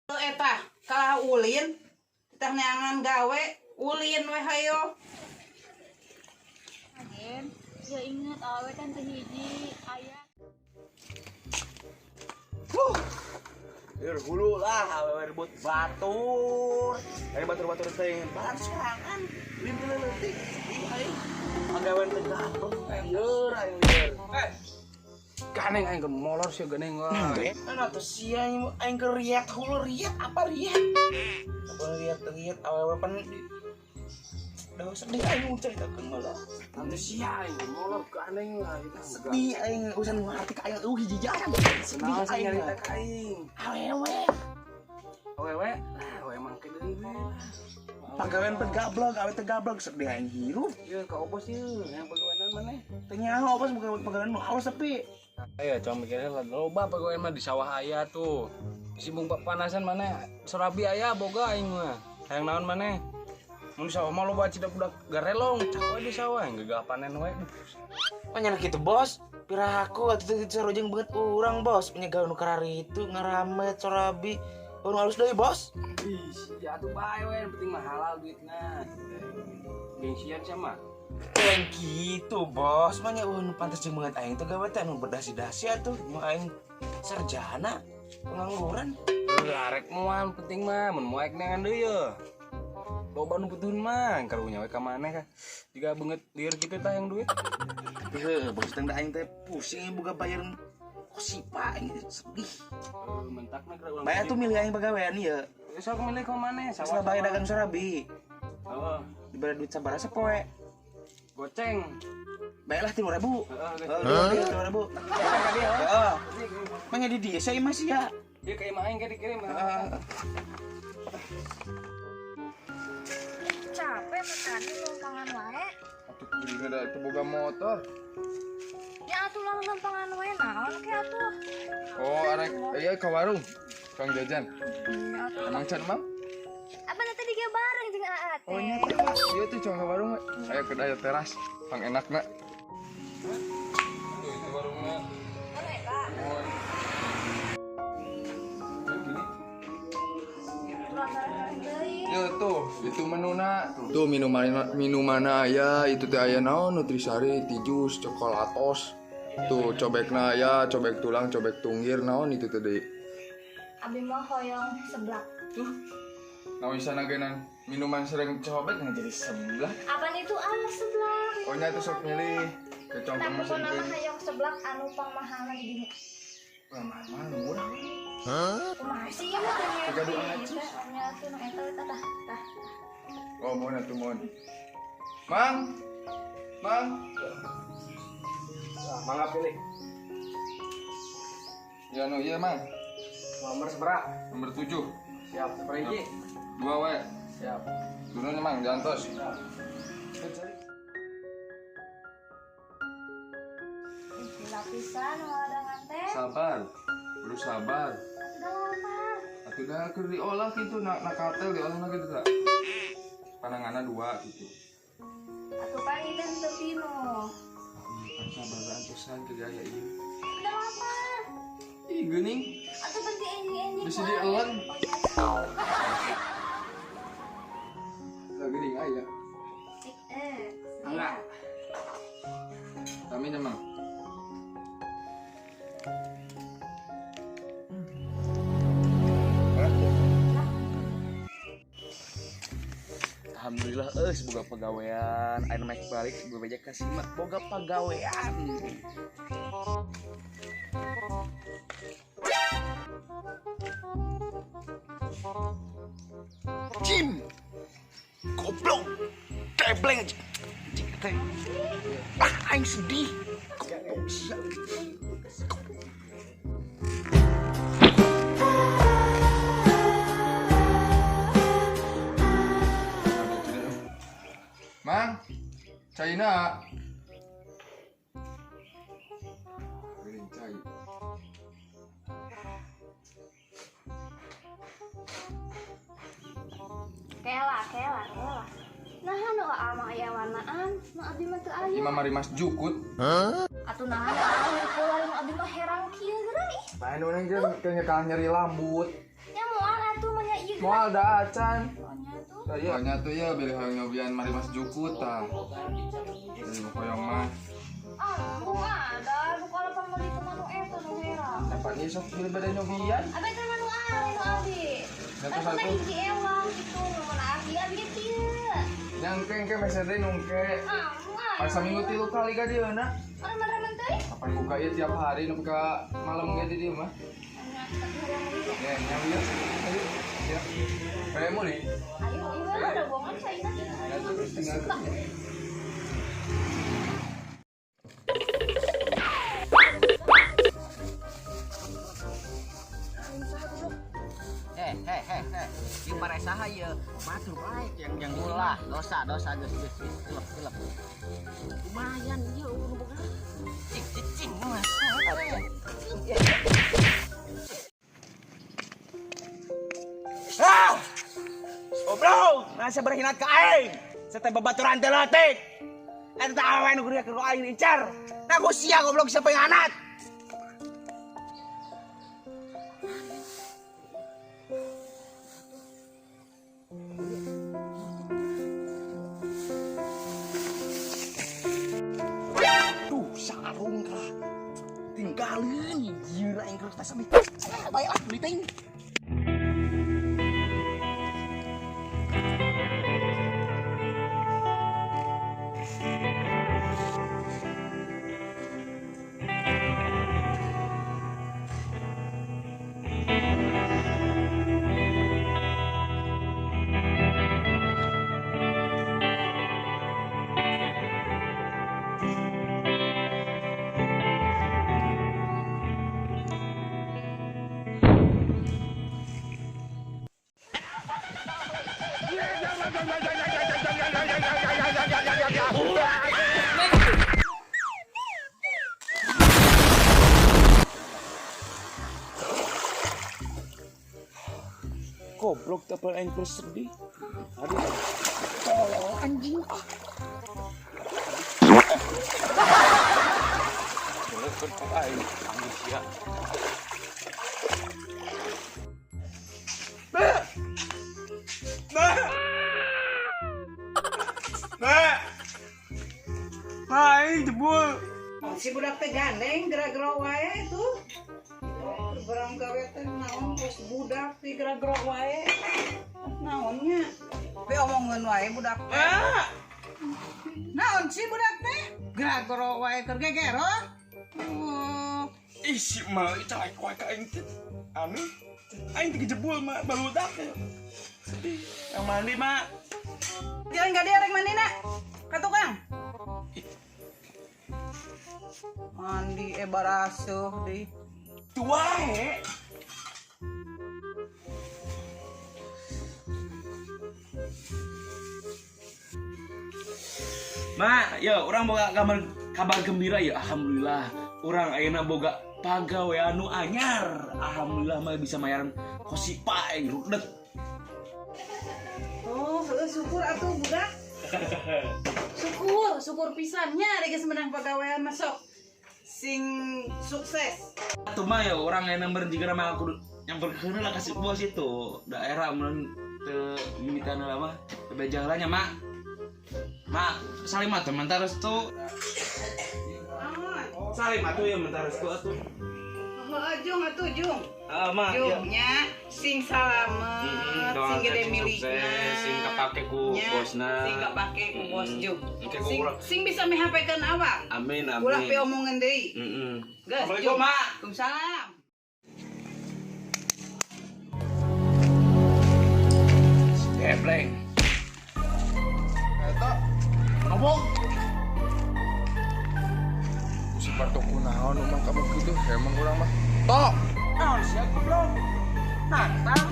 Eta kalah ulin teh neangan gawe ulin we hayo. Agen, ya inget awe kan teh hiji aya. Hulu lah, awe ribut batur. Dari batur-batur teh bahan serangan. Limpil leutik. Aing agawean teh gampang. Lieur aing lieur. Ganeng aing molor sih ganeng we. Anu tuh sia aing ke riak hulu riak apa riak? Apa riak awewe pan dah sedih aing ceritakeun malah. Nanti sia aing molor ganeng lah itu. Sedih aing usan ngarti ka aing hiji jaran. Sedih aing nyarita ka aing. Awewe, nah we mangke deui we. Pagawean teh gablog, awe teh gablog sedih aing hirup. Ieu ka obos ieu, yang pagawean maneh. Teh nyaho obos pagawean nu halus tapi. Ayo coba mikirnya lah loba pagawean mah di sawah aya tuh. Sibung panasan maneh, sorabi aya boga aing mah. Hayang naon maneh? Mun sawah mah loba cida budak garelong, cak we di sawah geugah panen we. Panjang gitu bos, piraku waktu itu sarojeng banget urang bos, punya gawe nu karari itu ngaramet sorabi, baru halus deui bos. Ih, ya atuh bae we, penting mah halal duitna. Gengsian sama. Yang gitu bos, makanya nu pantes jeung banget aing teh gawe teh nu berdasi-dasi atuh, mau aing sarjana pengangguran. Arek moal penting mah mun moek neangan deui ye. Loba nu butuhun mah karunya we ka maneh kah. Jiga beungeut lieur kitu tah yang duit. Heuh, bos teh aing teh pusing boga bayar kosipa aing sedih. Mentakna kira ulang. Bae atuh milih aing pagawean ieu. Sok milih ka maneh Salah bae dagang sorabi. Heeh. Dibere duit sabaraha sapoe. Goceng. Baiklah 3.000. Heeh. 3.000. Heeh. Mangnya di dieu saya masih ya. Dia kayak main kayak dikirim. Capek makanya lumpangan wae. Atuh kuring ada itu boga motor. Ya atuh lang lumpangan wae naon ke atuh. Oh, arek iya ka warung. Kang jajan. Ya atuh. Emang can mam? Apa tadi ge bareng jeung Aat. Oh nya teh. Iya tuh cuma ka warung we. Aya ke daya teras. Pang enakna. Tuh itu warungna. Anu eta. Iya tuh, itu menuna. Tuh minuman aya, itu teh aya naon nutrisari, tijus, coklatos. Tuh cobekna aya, cobek tulang, cobek tunggir naon itu teh deui. Abi mah hoyong seblak. Tuh. Naon isana geunan minuman sering cobek ngan jadi sebelah. Apaan itu seblak? Oh nya tuh sok milih. Ke Tapi compang pokona mesin mah hayong seblak anu pangmahalna di dieu. Mahal murah. Kumaha sih ya mah Kegaduhan aja. nya tuh nu eta tah. Oh, mohon atuh mohon. Mang. Mang. Nah, mangga pilih. Ya no iya, Mang. Nomor seberapa? Nomor 7. Siap, perigi. 2 we. Siap. Turun Mang, jantos. Lapisan ngadangan teh. Sabar. Baru sabar. Udah lapar. Atuh dah keur diolah kitu na katel diolahna kitu tah. Pananganna 2 gitu. Atuh kan ini teu pino. Kan sabaran pisan ke gaya ieu. Udah lapar. Ih, geuning. Atuh berarti enyi-enyi. Bisa dieun. Da geuning aya. Enggak. Kami Mang. Alhamdulillah boga pagawean aya nu make balik bebeja ka simak boga pagawean. Jim. Goblok. Tebleng aja. Aing sedih. Goblok sia. Mang. Caina. Geuning cai. Kela. Nah, nu amang aya warnaan, nu abi mah teu aya. Imam Mari Mas Jukut. Atuh nahan anu keluar nu abi mah herang kieu geura ih. Main orang jeung kalah nyeri lambut. Nya moal atuh Moal da acan. Soalnya tuh Soalnya tuh ya beli hayang nyobian mari Mas Jukut tah. Jadi koyong mah. mumpung ada nu kalau pan meuli teman nu eta nu merah. Dapat ieu sok beli bade nyobian. Ada kan nu ari nu abi. Kan pernah hiji ewang gitu mun abi abi kieu. Nyangkeng ke mesede nungke. Ah, Pas saminggu 3 kali ka dieuna. orang mana teh? Kapan buka ieu tiap hari nu ka malam ge di dieu mah. Ya, nyawian. Ayo. Ya. Kayak mau nih. Ayo, ada bongan saya ingat. Ya terus tinggal. Ieu mare saha ieu? Batur baik yang ulah dosa geus tilep. Lumayan ieu nu boga. Cing mah. Ah! Goblok, nasa berhinat ka aing. Sa teh babaturan teh leutik. Eta awewe nu geureuk ka aing incar. Nah ku sia goblok siapa yang anat. Tuh, sarung ka. Tinggalin, ieu aing keur tas sampai. Baiklah, beli ting. Goblok tapal aing terus sedih. Aduh. Oh, anjing. Boleh ke aing manusia. Hai, jebul. Si budak teh gandeng gerak-gerak wae tuh. Barang gawe teh naon bos budak di gerak-gerak wae. Naonnya? Be omongeun wae budak teh. Naon si budak teh? Gerak-gerak wae keur gegeron. Oh, Ih, si mah cawek wae ka aing teh. Anu, aing teh jebul mah barudak. Sedih. Yang mandi mah. jalan enggak dia rek mandina? Ka tukang. Mandi barasuh deui. Tua he. Ma, ya orang boga kabar gembira ya, alhamdulillah. Orang ayeuna boga pagawean anu anyar. Alhamdulillah mah bisa mayaran kosipa yang rudek. Oh, syukur atuh budak. Syukur pisannya rek menang pagawean masuk. Sing sukses. Atuh mah ya orang ayeuna berjiga mah kudu nyamper heula kasih bos itu. Daerah mun teu mimitian mah teu jalannya, Mak. Mak, salim atuh mentar restu. Salim atuh ya mentar restu atuh. Jung atuh Jung. Mak, ya. Jungnya sing salamet, sing gede milikna. Sing kapake ku Nya, bosna. Sing kapake ku bos Jung. Engke ku Sing, ulah. sing bisa mehapkeun awak. Amin, Ulah amin. pe omongan deui. Geus Assalamualaikum, Jung. Mak. Waalaikumsalam. Gebleng. Eta Ngomong. si Parto kunaon mah kamu kitu emang urang mah. Tok. Naon sia goblok? Nantang.